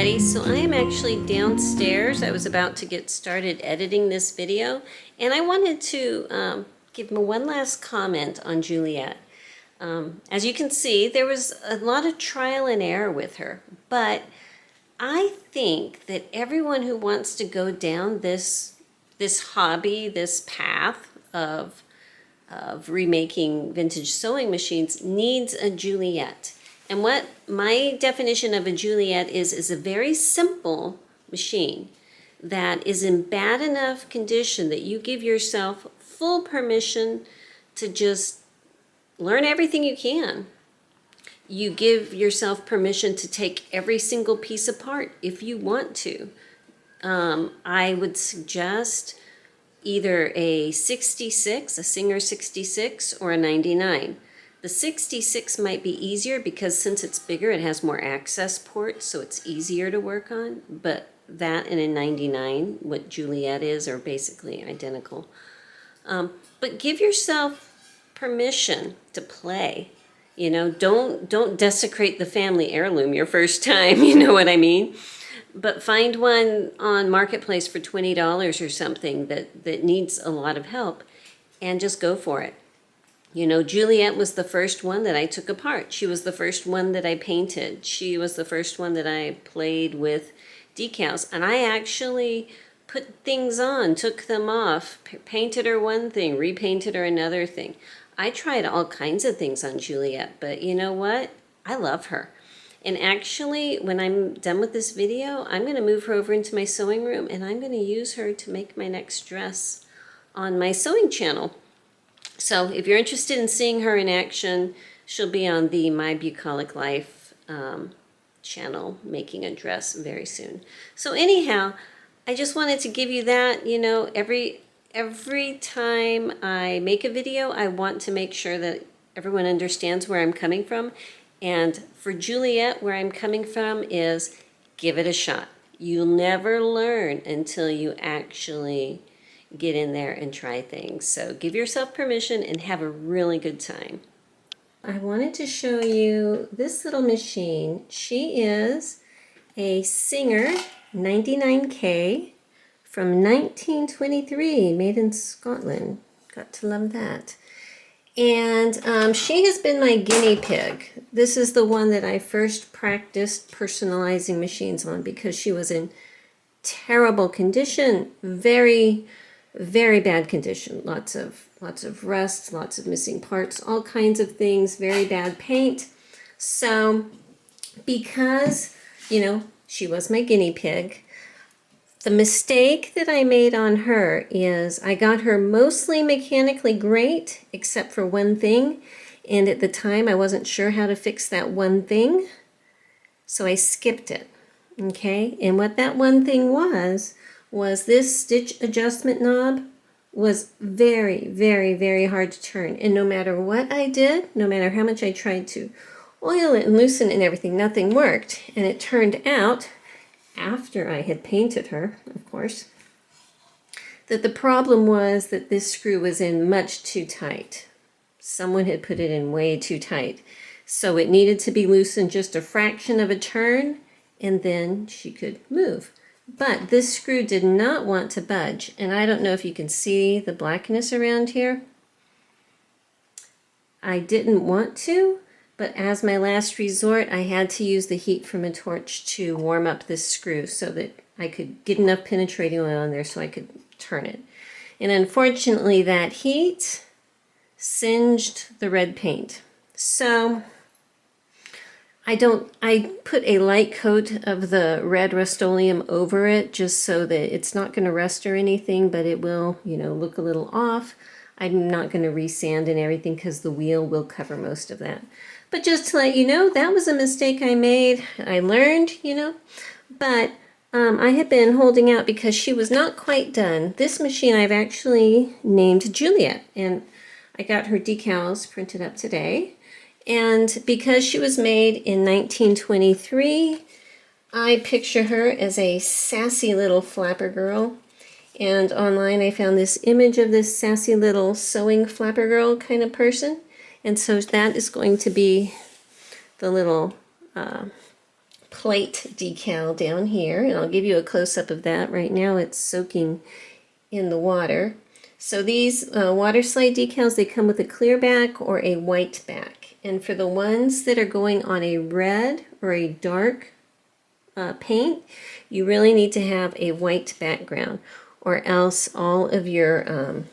everybody. So I am actually downstairs. I was about to get started editing this video, and I wanted to give one last comment on Juliet. As you can see, there was a lot of trial and error with her, but I think that everyone who wants to go down this hobby, this path of remaking vintage sewing machines needs a Juliet. And what my definition of a Juliet is a very simple machine that is in bad enough condition that you give yourself full permission to just learn everything you can. You give yourself permission to take every single piece apart if you want to. I would suggest either a 66, a Singer 66, or a 99. The 66 might be easier because since it's bigger, it has more access ports, so it's easier to work on. But that and a 99, what Juliet is, are basically identical. But give yourself permission to play. You know, don't desecrate the family heirloom your first time, you know what I mean? But find one on Marketplace for $20 or something that needs a lot of help and just go for it. You know, Juliet was the first one that I took apart. She was the first one that I painted. She was the first one that I played with decals. And I actually put things on, took them off, painted her one thing, repainted her another thing. I tried all kinds of things on Juliet, but you know what? I love her. And actually, when I'm done with this video, I'm going to move her over into my sewing room, and I'm going to use her to make my next dress on my sewing channel. So if you're interested in seeing her in action, she'll be on the My Bucolic Life channel, making a dress very soon. So anyhow, I just wanted to give you that. You know, every time I make a video, I want to make sure that everyone understands where I'm coming from. And for Juliet, where I'm coming from is give it a shot. You'll never learn until you actually get in there and try things. So give yourself permission and have a really good time. I wanted to show you this little machine. She is a Singer 99K from 1923, made in Scotland. Got to love that. And she has been my guinea pig. This is the one that I first practiced personalizing machines on because she was in terrible condition, very bad condition. Lots of rust, lots of missing parts, all kinds of things, very bad paint. So because, you know, she was my guinea pig, the mistake that I made on her is I got her mostly mechanically great, except for one thing. And at the time, I wasn't sure how to fix that one thing. So I skipped it, okay? And what that one thing was this stitch adjustment knob was very hard to turn. And no matter what I did, no matter how much I tried to oil it and loosen it and everything, nothing worked. And it turned out, after I had painted her, of course, that the problem was that this screw was in much too tight. Someone had put it in way too tight. So it needed to be loosened just a fraction of a turn, and then she could move. But this screw did not want to budge, and I don't know if you can see the blackness around here. I didn't want to, but as my last resort, I had to use the heat from a torch to warm up this screw so that I could get enough penetrating oil in there so I could turn it. And unfortunately, that heat singed the red paint. So I put a light coat of the red Rust-Oleum over it just so that it's not going to rust or anything, but it will, you know, look a little off. I'm not going to resand and everything because the wheel will cover most of that. But just to let you know, that was a mistake I made. I learned, you know, but I had been holding out because she was not quite done. This machine I've actually named Juliet, and I got her decals printed up today. And because she was made in 1923, I picture her as a sassy little flapper girl. And online I found this image of this sassy little sewing flapper girl kind of person. And so that is going to be the little plate decal down here, and I'll give you a close-up of that. Right now it's soaking in the water. So these water slide decals, they come with a clear back or a white back. And for the ones that are going on a red or a dark paint, you really need to have a white background, or else all of your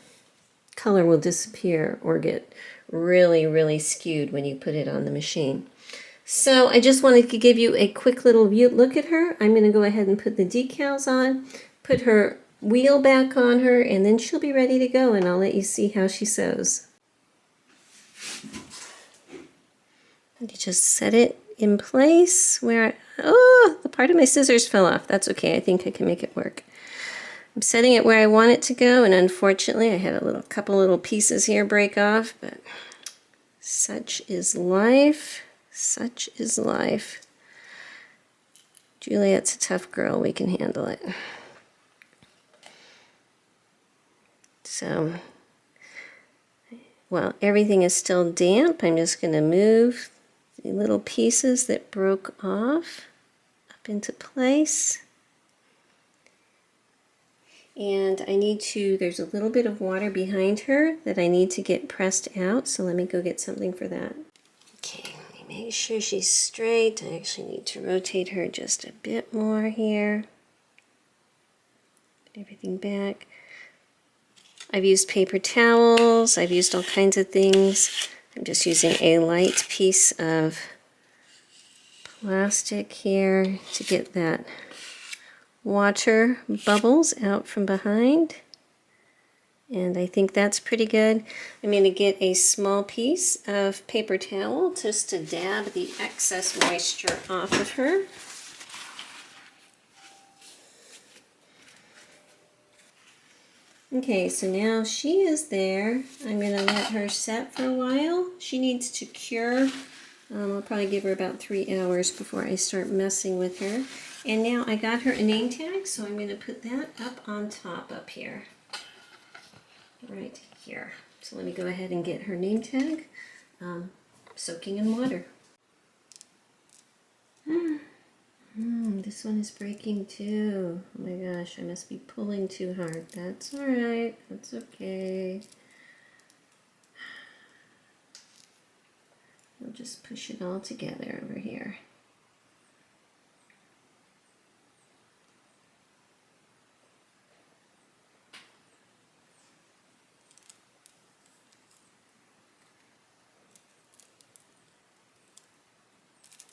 color will disappear or get really skewed when you put it on the machine. So I just wanted to give you a quick little look at her. I'm going to go ahead and put the decals on, put her wheel back on her, and then she'll be ready to go, and I'll let you see how she sews. You just set it in place where, oh, the part of my scissors fell off. That's okay, I think I can make it work. I'm setting it where I want it to go, and unfortunately I had a couple little pieces here break off, but such is life. Such is life. Juliet's a tough girl, we can handle it. So, while everything is still damp, I'm just going to move the little pieces that broke off up into place. And I need to, there's a little bit of water behind her that I need to get pressed out, so let me go get something for that. Okay, let me make sure she's straight. I actually need to rotate her just a bit more here. Put everything back. I've used paper towels, I've used all kinds of things. I'm just using a light piece of plastic here to get that water bubbles out from behind. And I think that's pretty good. I'm going to get a small piece of paper towel just to dab the excess moisture off of her. Okay, so now she is there. I'm going to let her set for a while. She needs to cure. I'll probably give her about 3 hours before I start messing with her. And now I got her a name tag, so I'm going to put that up on top up here. Right here. So let me go ahead and get her name tag soaking in water. This one is breaking too. Oh my gosh, I must be pulling too hard. That's alright, that's okay. I'll just push it all together over here.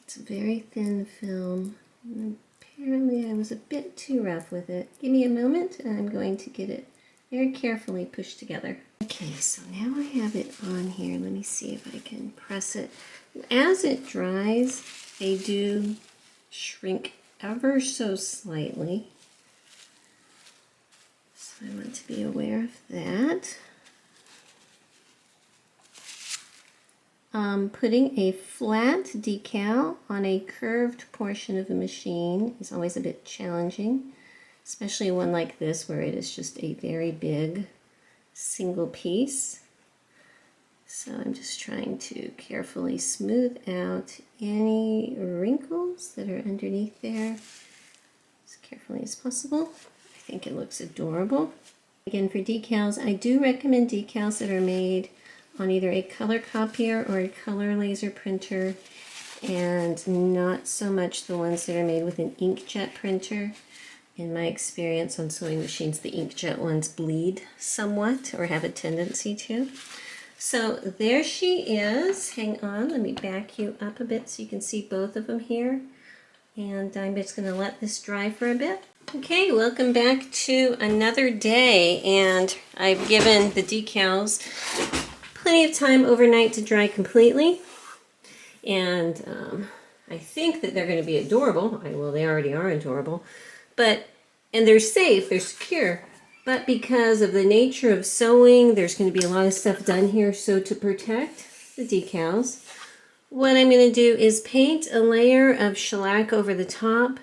It's a very thin film. And apparently I was a bit too rough with it. Give me a moment and I'm going to get it very carefully pushed together. Okay, so now I have it on here. Let me see if I can press it. As it dries, they do shrink ever so slightly. So I want to be aware of that. Putting a flat decal on a curved portion of the machine is always a bit challenging, especially one like this where it is just a very big single piece. So I'm just trying to carefully smooth out any wrinkles that are underneath there as carefully as possible. I think it looks adorable. Again, for decals, I do recommend decals that are made on either a color copier or a color laser printer, and not so much the ones that are made with an inkjet printer. In my experience on sewing machines, the inkjet ones bleed somewhat or have a tendency to. So there she is. Hang on, let me back you up a bit so you can see both of them here. And I'm just going to let this dry for a bit. Okay, welcome back to another day, and I've given the decals plenty of time overnight to dry completely, and I think that they're going to be adorable. Well, they already are adorable, and they're safe, they're secure, but because of the nature of sewing, there's going to be a lot of stuff done here. So to protect the decals, what I'm going to do is paint a layer of shellac over the top,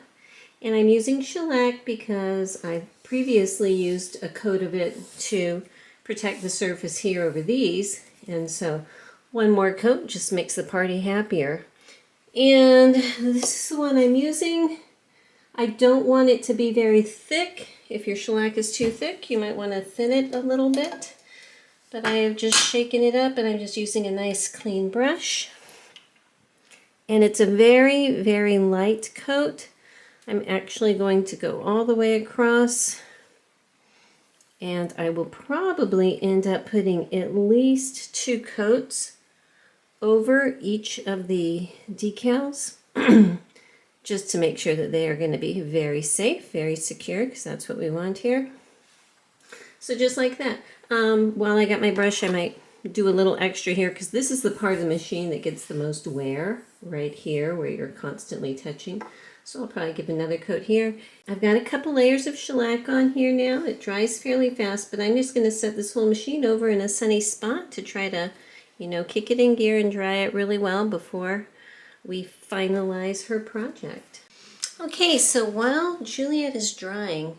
and I'm using shellac because I've previously used a coat of it to protect the surface here over these. And so one more coat just makes the party happier. And this is the one I'm using. I don't want it to be very thick. If your shellac is too thick, you might want to thin it a little bit. But I have just shaken it up and I'm just using a nice clean brush. And it's a very, very light coat. I'm actually going to go all the way across. And I will probably end up putting at least 2 coats over each of the decals. Just to make sure that they are going to be very safe, very secure, because that's what we want here. So just like that. While I got my brush, I might do a little extra here, because this is the part of the machine that gets the most wear, right here, where you're constantly touching. So I'll probably give another coat here. I've got a couple layers of shellac on here now. It dries fairly fast, but I'm just going to set this whole machine over in a sunny spot to try to, you know, kick it in gear and dry it really well before we finalize her project. Okay, so while Juliet is drying,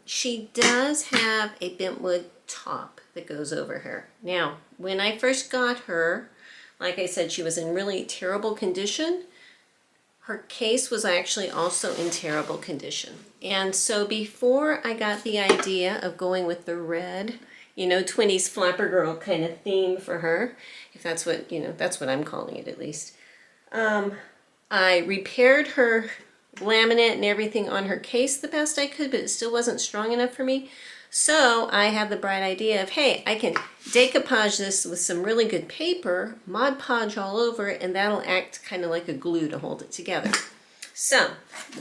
she does have a Bentwood top that goes over her. Now, when I first got her, like I said, she was in really terrible condition. Her case was actually also in terrible condition. And so before I got the idea of going with the red, you know, 20s flapper girl kind of theme for her, if that's what, you know, that's what I'm calling it at least. I repaired her laminate and everything on her case the best I could, but it still wasn't strong enough for me. So I had the bright idea of, hey, I can decoupage this with some really good paper, Mod Podge all over it, and that'll act kind of like a glue to hold it together. So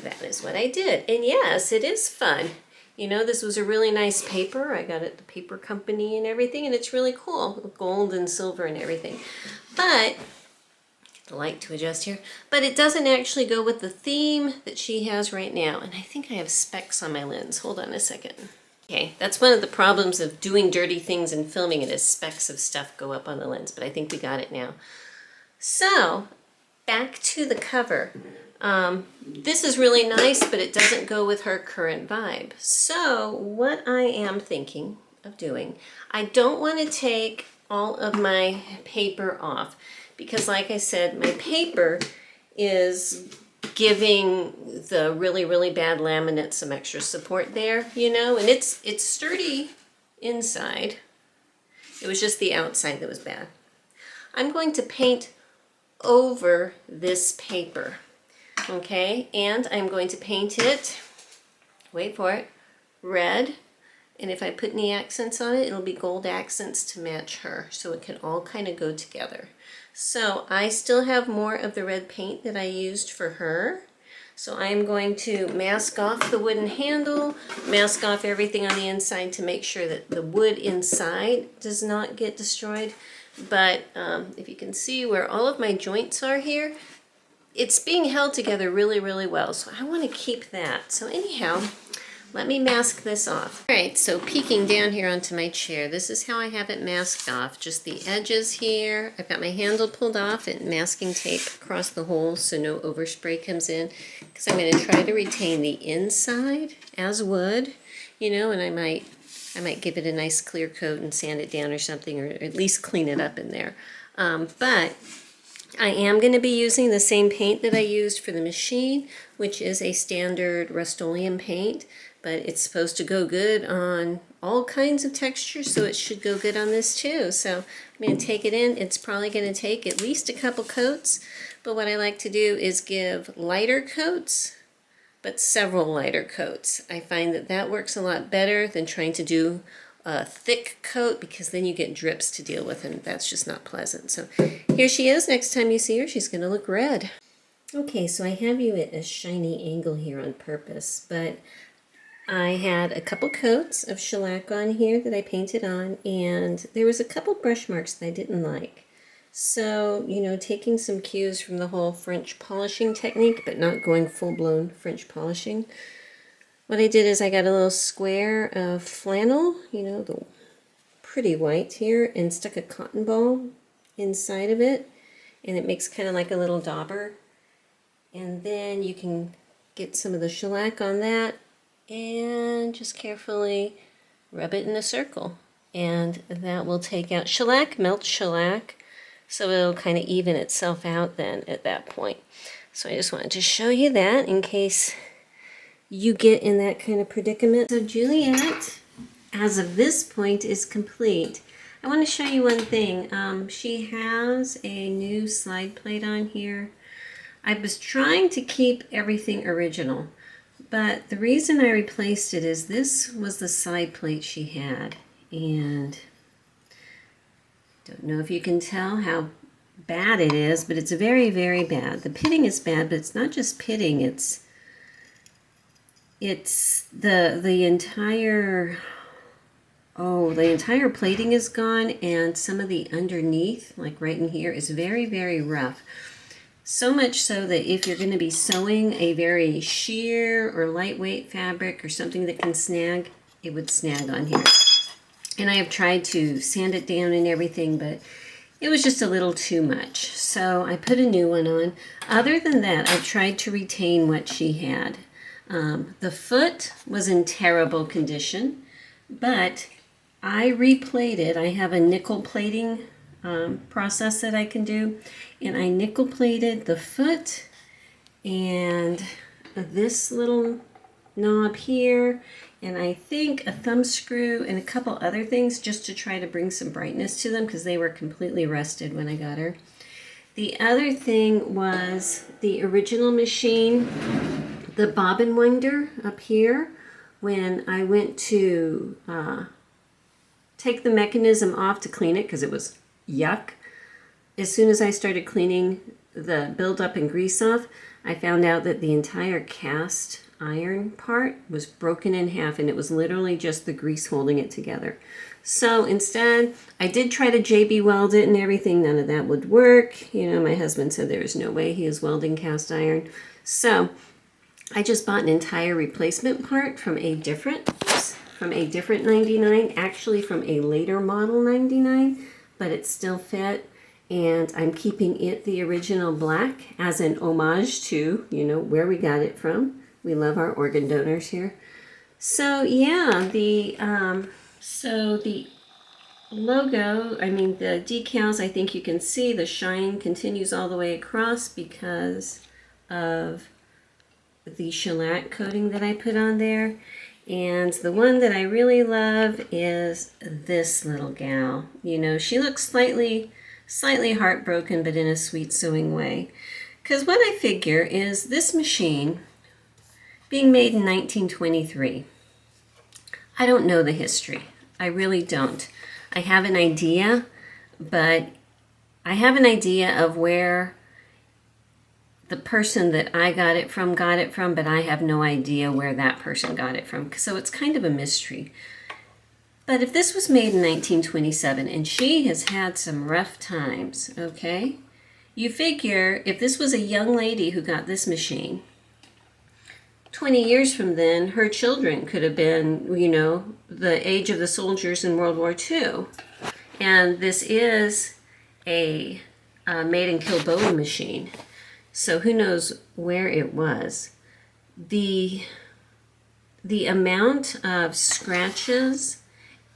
that is what I did. And yes, it is fun. You know, this was a really nice paper. I got it at the paper company and everything, and it's really cool, gold and silver and everything. But the light to adjust here, but it doesn't actually go with the theme that she has right now. And I think I have specks on my lens. Hold on a second. Okay, that's one of the problems of doing dirty things and filming it, is specks of stuff go up on the lens, but I think we got it now. So, back to the cover. This is really nice, but it doesn't go with her current vibe. So, what I am thinking of doing, I don't want to take all of my paper off, because like I said, my paper is giving the really, really bad laminate some extra support there, you know, and it's sturdy inside. It was just the outside that was bad. I'm going to paint over this paper, okay, and I'm going to paint it, wait for it, red. And if I put any accents on it, it'll be gold accents to match her, so it can all kind of go together. So I still have more of the red paint that I used for her. So I'm going to mask off the wooden handle, mask off everything on the inside to make sure that the wood inside does not get destroyed. But if you can see where all of my joints are here, it's being held together really, really well. So I want to keep that. So anyhow, let me mask this off. All right, so peeking down here onto my chair, this is how I have it masked off. Just the edges here. I've got my handle pulled off and masking tape across the hole so no overspray comes in. Because I'm going to try to retain the inside as wood, you know, and I might give it a nice clear coat and sand it down or something, or at least clean it up in there. But I am going to be using the same paint that I used for the machine, which is a standard Rust-Oleum paint. But it's supposed to go good on all kinds of textures, so it should go good on this too. So I'm going to take it in. It's probably going to take at least a couple coats, but what I like to do is give lighter coats, but several lighter coats. I find that that works a lot better than trying to do a thick coat, because then you get drips to deal with, and that's just not pleasant. So here she is. Next time you see her, she's going to look red. Okay, so I have you at a shiny angle here on purpose, but I had a couple coats of shellac on here that I painted on, and there was a couple brush marks that I didn't like. So, you know, taking some cues from the whole French polishing technique, but not going full-blown French polishing, what I did is I got a little square of flannel, you know, the pretty white here, and stuck a cotton ball inside of it, and it makes kind of like a little dauber. And then you can get some of the shellac on that, and just carefully rub it in a circle, and that will take out shellac, melt shellac. So it'll kind of even itself out then at that point. So I just wanted to show you that in case you get in that kind of predicament. So Juliet, as of this point, is complete. I want to show you one thing. She has a new slide plate on here. I was trying to keep everything original, but the reason I replaced it is this was the side plate she had, and don't know if you can tell how bad it is, but it's very, very bad. The pitting is bad, but it's not just pitting, it's the entire plating is gone, and some of the underneath, like right in here, is very, very rough. So much so that if you're going to be sewing a very sheer or lightweight fabric or something that can snag, it would snag on here. And I have tried to sand it down and everything, but it was just a little too much. So I put a new one on. Other than that, I tried to retain what she had. The foot was in terrible condition, but I replated. I have a nickel plating process that I can do, and I nickel plated the foot and this little knob here, and I think a thumb screw and a couple other things just to try to bring some brightness to them because they were completely rusted when I got her. The other thing was the original machine, the bobbin winder up here. When I went to take the mechanism off to clean it because it was yuck, as soon as I started cleaning the buildup and grease off, I found out that the entire cast iron part was broken in half, and it was literally just the grease holding it together. So instead, I did try to JB weld it and everything. None of that would work. You know, my husband said there was no way he was welding cast iron. So I just bought an entire replacement part from a different 99, actually from a later model 99, but it still fit. And I'm keeping it the original black as an homage to, you know, where we got it from. We love our organ donors here. So yeah, the logo, I mean the decals, I think you can see the shine continues all the way across because of the shellac coating that I put on there. And the one that I really love is this little gal. You know, she looks slightly heartbroken, but in a sweet sewing way. Because what I figure is this machine, being made in 1923, I don't know the history. I really don't. I have an idea, but I have an idea of where the person that I got it from, but I have no idea where that person got it from. So it's kind of a mystery. But if this was made in 1927, and she has had some rough times, okay? You figure if this was a young lady who got this machine, 20 years from then, her children could have been, you know, the age of the soldiers in World War II. And this is a made-and-kill Bowie machine. So who knows where it was. The amount of scratches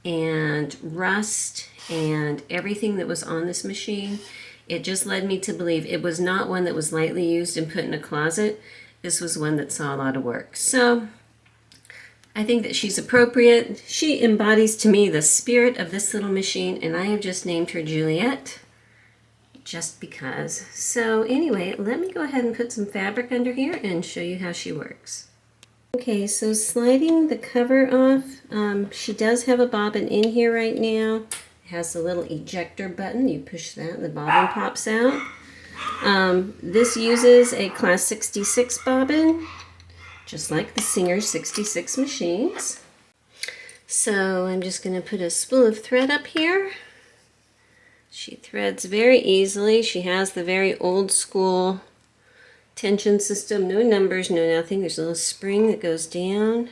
and rust and everything that was on this machine, it just led me to believe it was not one that was lightly used and put in a closet. This was one that saw a lot of work. So I think that she's appropriate. She embodies to me the spirit of this little machine, and I have just named her Juliet just because. So anyway, let me go ahead and put some fabric under here and show you how she works. Okay, so sliding the cover off, she does have a bobbin in here right now. It has a little ejector button. You push that and the bobbin pops out. This uses a class 66 bobbin, just like the Singer 66 machines. So I'm just going to put a spool of thread up here. She threads very easily. She has the very old school tension system, no numbers, no nothing. There's a little spring that goes down.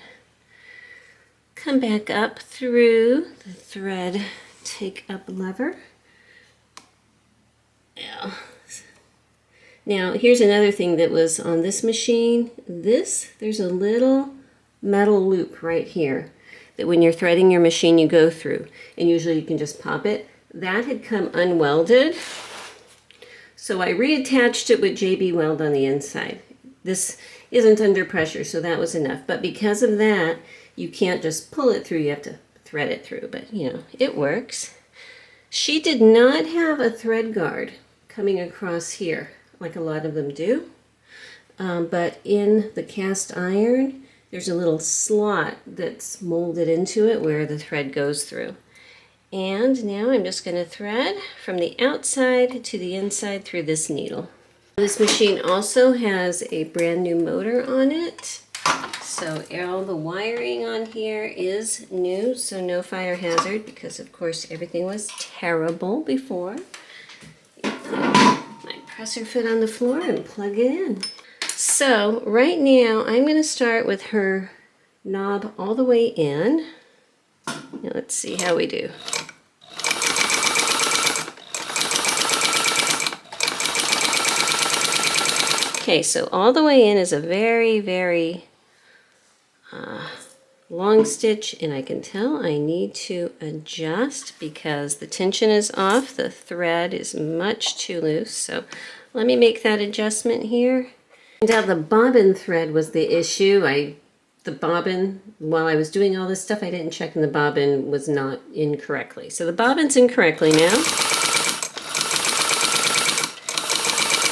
Come back up through the thread take up lever. Now here's another thing that was on this machine. There's a little metal loop right here that when you're threading your machine you go through, and usually you can just pop it. That had come unwelded, So I reattached it with JB Weld on the inside. This isn't under pressure, so that was enough. But because of that, you can't just pull it through, you have to thread it through, but you know, it works. She did not have a thread guard coming across here, like a lot of them do. But in the cast iron, there's a little slot that's molded into it where the thread goes through. And now I'm just going to thread from the outside to the inside through this needle. This machine also has a brand new motor on it. So all the wiring on here is new, so no fire hazard, because of course everything was terrible before. My presser foot on the floor and plug it in. So right now I'm going to start with her knob all the way in. Now let's see how we do. Okay, so all the way in is a very, very long stitch, and I can tell I need to adjust because the tension is off. The thread is much too loose, so let me make that adjustment here. Now the bobbin thread was the issue. The bobbin, while I was doing all this stuff, I didn't check and the bobbin was not in correctly. So the bobbin's in correctly now.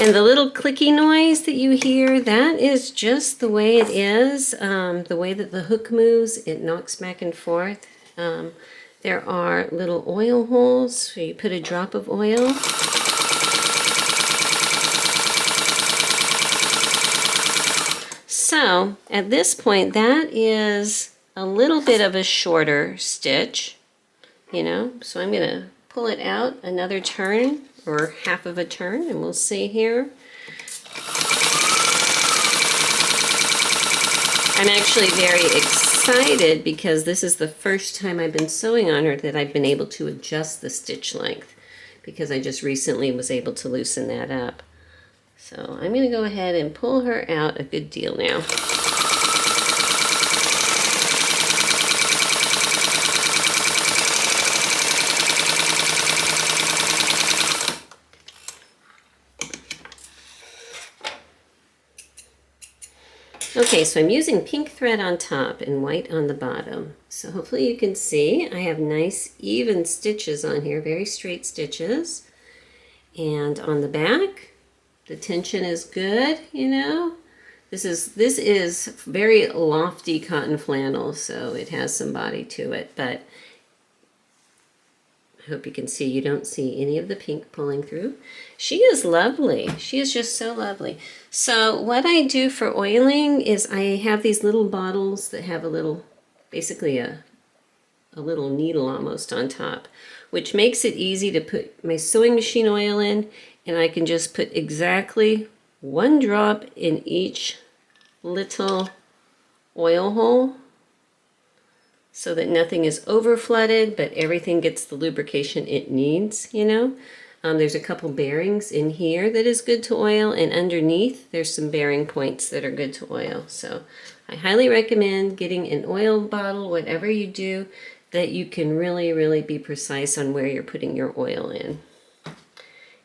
And the little clicky noise that you hear, that is just the way it is. The way that the hook moves, it knocks back and forth. There are little oil holes, so you put a drop of oil. So at this point, that is a little bit of a shorter stitch, you know. So I'm going to pull it out another turn, or half of a turn, and we'll see here. I'm actually very excited because this is the first time I've been sewing on her that I've been able to adjust the stitch length, because I just recently was able to loosen that up. So I'm going to go ahead and pull her out a good deal now. Okay, so I'm using pink thread on top and white on the bottom. So hopefully you can see I have nice even stitches on here, very straight stitches. And on the back, the tension is good, you know. This is very lofty cotton flannel, so it has some body to it, but I hope you can see, you don't see any of the pink pulling through. She is lovely. She is just so lovely. So what I do for oiling is I have these little bottles that have a little, basically a little needle almost on top, which makes it easy to put my sewing machine oil in, and I can just put exactly one drop in each little oil hole, so that nothing is over flooded, but everything gets the lubrication it needs, you know. There's a couple bearings in here that is good to oil, and underneath there's some bearing points that are good to oil. So I highly recommend getting an oil bottle, whatever you do, that you can really, really be precise on where you're putting your oil in.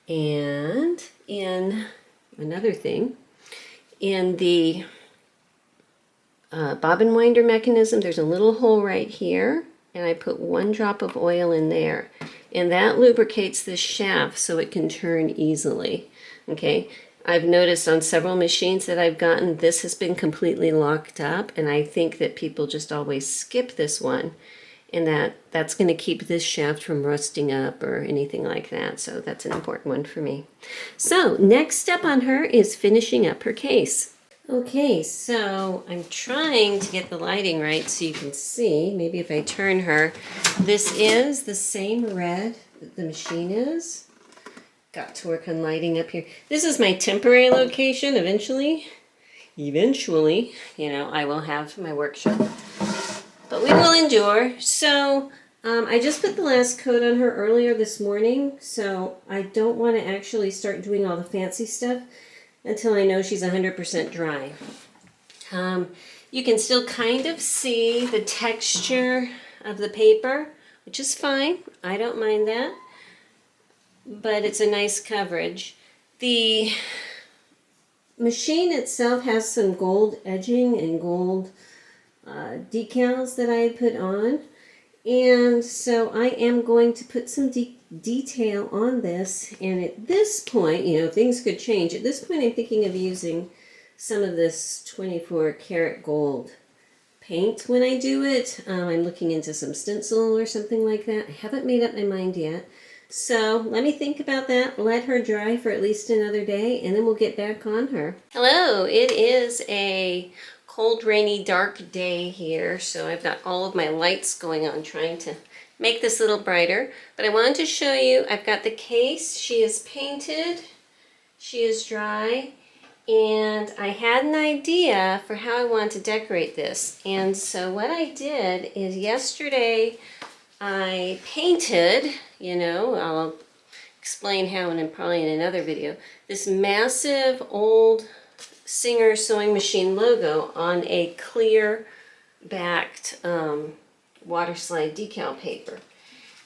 And in another thing, in the bobbin winder mechanism, there's a little hole right here, and I put one drop of oil in there, and that lubricates this shaft so it can turn easily. Okay, I've noticed on several machines that I've gotten, this has been completely locked up, and I think that people just always skip this one, and that's going to keep this shaft from rusting up or anything like that. So that's an important one for me. So next step on her is finishing up her case. Okay, so I'm trying to get the lighting right so you can see. Maybe if I turn her, this is the same red that the machine is. Got to work on lighting up here. This is my temporary location. Eventually, you know, I will have my workshop. But we will endure. So I just put the last coat on her earlier this morning, so I don't want to actually start doing all the fancy stuff until I know she's 100% dry. You can still kind of see the texture of the paper, which is fine. I don't mind that, but it's a nice coverage. The machine itself has some gold edging and gold decals that I had put on. And so I am going to put some detail on this. And at this point, you know, things could change. At this point, I'm thinking of using some of this 24 karat gold paint when I do it. I'm looking into some stencil or something like that. I haven't made up my mind yet. So let me think about that, let her dry for at least another day, and then we'll get back on her. Hello, it is a cold, rainy, dark day here, so I've got all of my lights going on trying to make this a little brighter. But I wanted to show you, I've got the case. She is painted, she is dry, and I had an idea for how I want to decorate this. And so what I did is yesterday I painted, you know, I'll explain how and probably in another video, this massive old Singer sewing machine logo on a clear backed waterslide decal paper.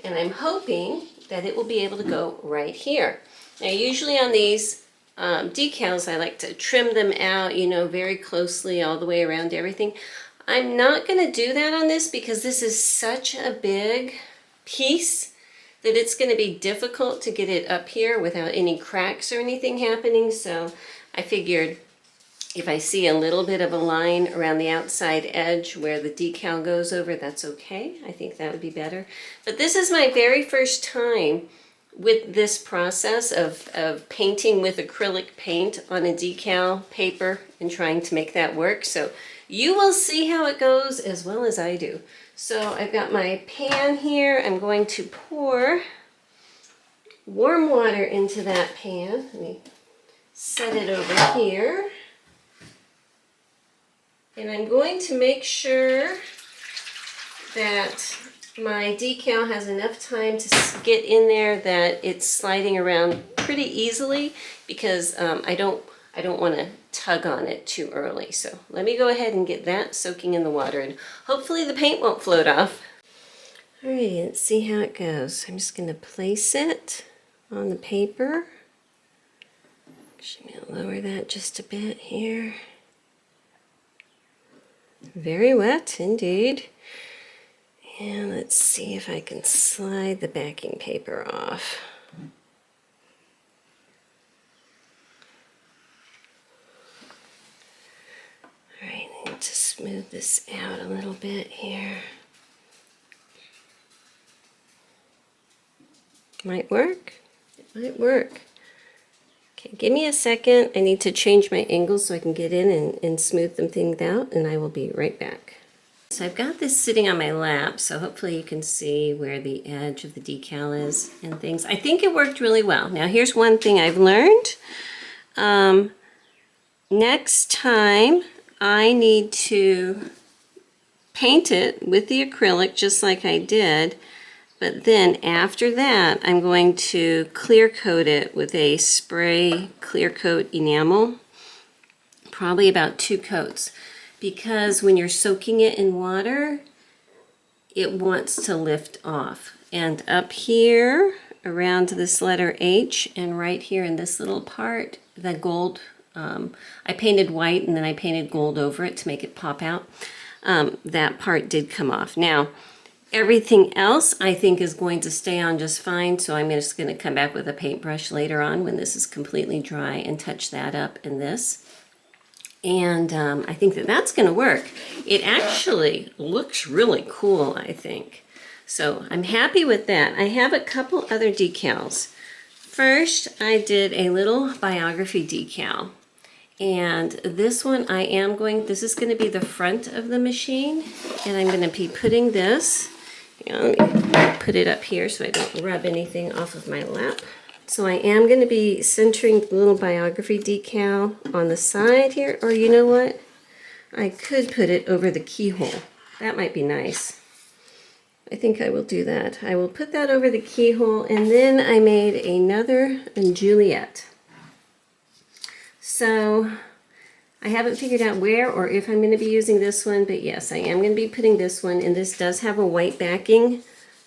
And I'm hoping that it will be able to go right here. Now usually on these decals I like to trim them out, you know, very closely all the way around everything. I'm not going to do that on this because this is such a big piece that it's going to be difficult to get it up here without any cracks or anything happening. So I figured if I see a little bit of a line around the outside edge where the decal goes over, that's okay. I think that would be better. But this is my very first time with this process of painting with acrylic paint on a decal paper and trying to make that work. So you will see how it goes as well as I do. So I've got my pan here. I'm going to pour warm water into that pan. Let me set it over here. And I'm going to make sure that my decal has enough time to get in there that it's sliding around pretty easily, because I don't want to tug on it too early. So let me go ahead and get that soaking in the water, and hopefully the paint won't float off. Alright, let's see how it goes. I'm just going to place it on the paper. Actually, I'm going to lower that just a bit here. Very wet indeed. And let's see if I can slide the backing paper off. Alright, I need to smooth this out a little bit here. Might work. It might work. Okay, give me a second. I need to change my angle so I can get in and smooth them things out, and I will be right back. So I've got this sitting on my lap, so hopefully you can see where the edge of the decal is and things. I think it worked really well. Now here's one thing I've learned. Next time I need to paint it with the acrylic just like I did, but then after that I'm going to clear coat it with a spray clear coat enamel, probably about 2 coats. Because when you're soaking it in water, it wants to lift off. And up here, around this letter H, and right here in this little part, the gold, I painted white and then I painted gold over it to make it pop out. That part did come off. Now, everything else I think is going to stay on just fine, so I'm just going to come back with a paintbrush later on when this is completely dry and touch that up in this. And I think that that's going to work. It actually looks really cool, I think. So I'm happy with that. I have a couple other decals. First, I did a little biography decal. And this one this is going to be the front of the machine. And I'm going to be putting this, let me put it up here so I don't rub anything off of my lap. So I am going to be centering the little biography decal on the side here, or you know what? I could put it over the keyhole. That might be nice. I think I will do that. I will put that over the keyhole, and then I made another Juliet. So I haven't figured out where or if I'm going to be using this one, but yes, I am going to be putting this one, and this does have a white backing.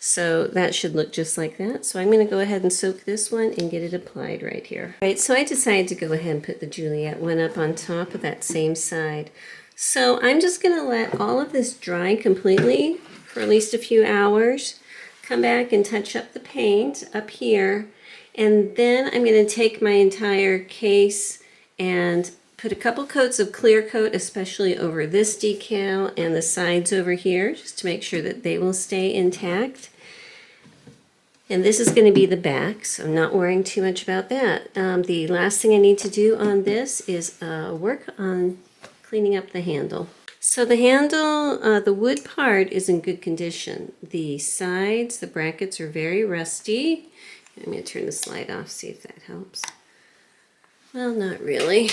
So that should look just like that. So I'm going to go ahead and soak this one and get it applied right here. All right, so I decided to go ahead and put the Juliet one up on top of that same side. So I'm just going to let all of this dry completely for at least a few hours. Come back and touch up the paint up here. And then I'm going to take my entire case and put a couple coats of clear coat, especially over this decal and the sides over here, just to make sure that they will stay intact. And this is going to be the back, so I'm not worrying too much about that. The last thing I need to do on this is work on cleaning up the handle. So the handle, the wood part is in good condition. The sides, the brackets are very rusty. I'm going to turn the slide off, see if that helps. Well, not really.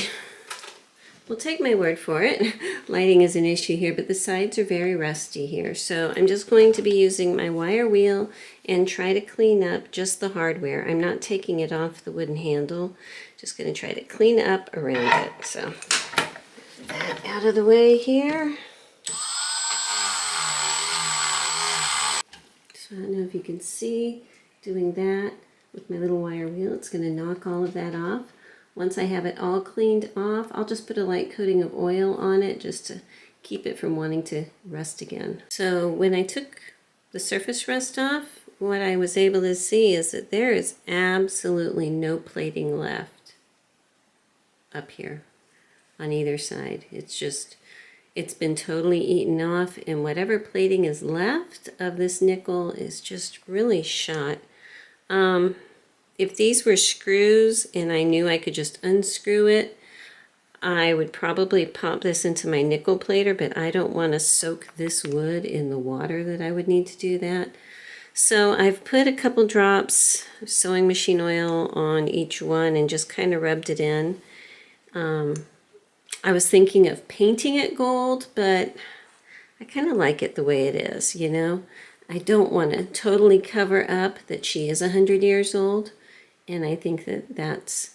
We'll take my word for it. Lighting is an issue here, but the sides are very rusty here. So I'm just going to be using my wire wheel and try to clean up just the hardware. I'm not taking it off the wooden handle. Just going to try to clean up around it. So that out of the way here. So I don't know if you can see, doing that with my little wire wheel, it's going to knock all of that off. Once I have it all cleaned off, I'll just put a light coating of oil on it just to keep it from wanting to rust again. So when I took the surface rust off, what I was able to see is that there is absolutely no plating left up here on either side. It's been totally eaten off, and whatever plating is left of this nickel is just really shot. If these were screws and I knew I could just unscrew it, I would probably pop this into my nickel plater, but I don't want to soak this wood in the water that I would need to do that. So I've put a couple drops of sewing machine oil on each one and just kind of rubbed it in. I was thinking of painting it gold, but I kind of like it the way it is, you know. I don't want to totally cover up that she is 100 years old, and I think that that's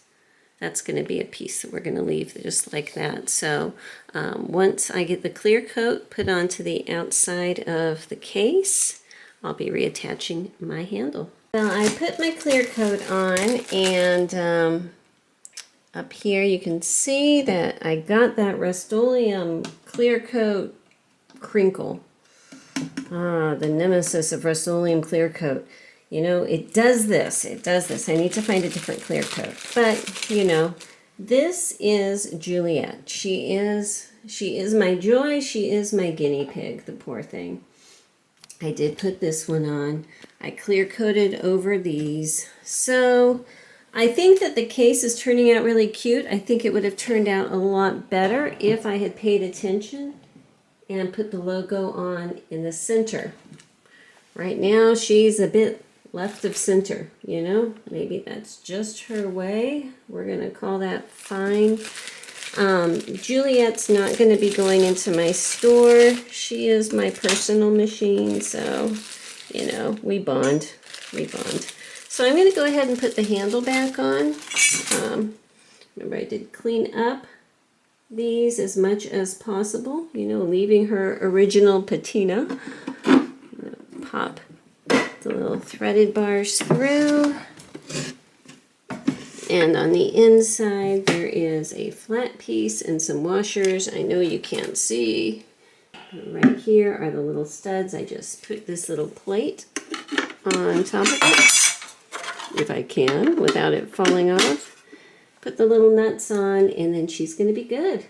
going to be a piece that we're going to leave just like that. So once I get the clear coat put onto the outside of the case, I'll be reattaching my handle. Well, I put my clear coat on, and up here you can see that I got that Rust-Oleum clear coat crinkle. The nemesis of Rust-Oleum clear coat. You know, it does this. I need to find a different clear coat. But, you know, this is Juliet. She is my joy. She is my guinea pig, the poor thing. I did put this one on. I clear coated over these. So I think that the case is turning out really cute. I think it would have turned out a lot better if I had paid attention and put the logo on in the center. Right now she's a bit left of center, you know. Maybe that's just her way. We're gonna call that fine. Juliet's not gonna be going into my store. She is my personal machine, so, you know, we bond. So I'm gonna go ahead and put the handle back on. Remember, I did clean up these as much as possible, you know, leaving her original patina. Pop the little threaded bars through, and on the inside there is a flat piece and some washers. I know you can't see. Right here are the little studs. I just put this little plate on top of it, if I can, without it falling off. Put the little nuts on, and then she's going to be good.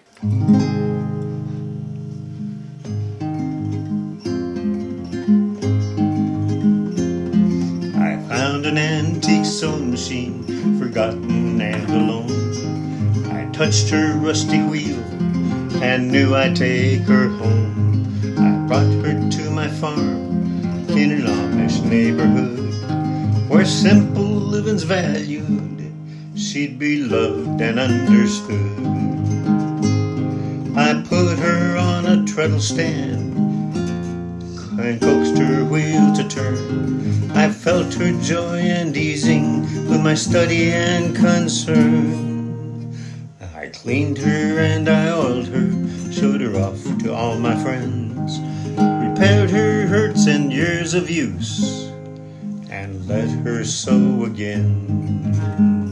I found an antique sewing machine, forgotten and alone. I touched her rusty wheel and knew I'd take her home. I brought her to my farm in an Amish neighborhood, where simple living's valued. She'd be loved and understood. I put her on a treadle stand and coaxed her wheel to turn. I felt her joy and easing with my study and concern. I cleaned her and I oiled her, showed her off to all my friends, repaired her hurts and years of use. and let her sew again.